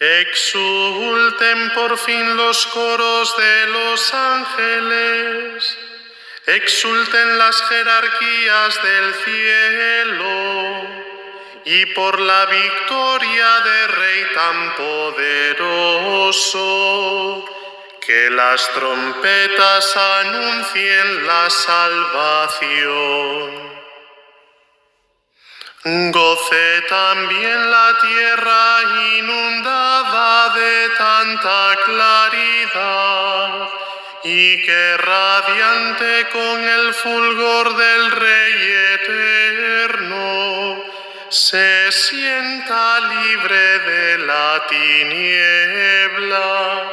Exulten por fin los coros de los ángeles, exulten las jerarquías del cielo, y por la victoria del Rey tan poderoso, que las trompetas anuncien la salvación. Goce también la tierra inundada de tanta claridad, y que radiante con el fulgor del Rey eterno, se sienta libre de la tiniebla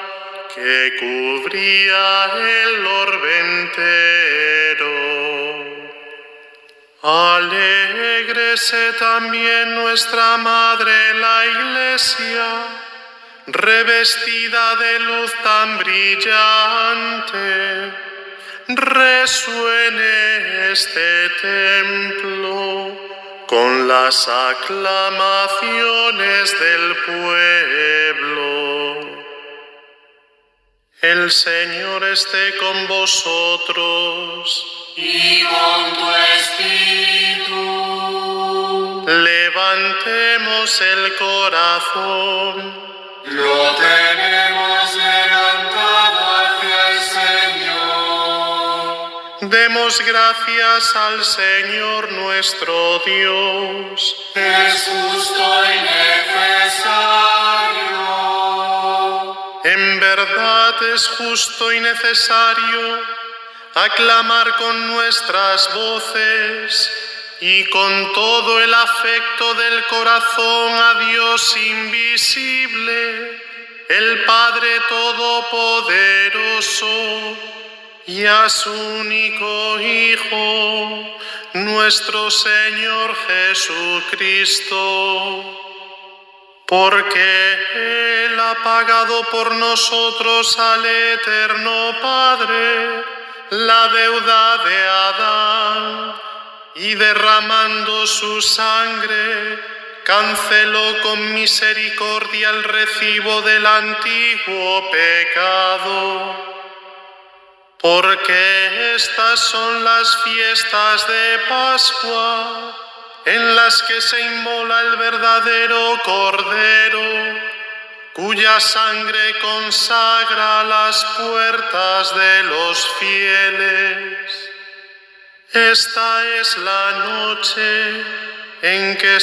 que cubría el orbe entero. Alégrese también nuestra Madre la Iglesia, revestida de luz tan brillante. Resuene este templo con las aclamaciones del pueblo. El Señor esté con vosotros. Y con tu espíritu. Levantemos el corazón. Lo tenemos levantado hacia el Señor. Demos gracias al Señor nuestro Dios. Es justo y necesario. En verdad es justo y necesario aclamar con nuestras voces y con todo el afecto del corazón a Dios invisible, el Padre Todopoderoso, y a su único Hijo, nuestro Señor Jesucristo, porque Él ha pagado por nosotros al Eterno Padre la deuda de Adán, y derramando su sangre, canceló con misericordia el recibo del antiguo pecado. Porque estas son las fiestas de Pascua, en las que se inmola el verdadero Cordero, cuya sangre consagra las puertas de los fieles. Esta es la noche en que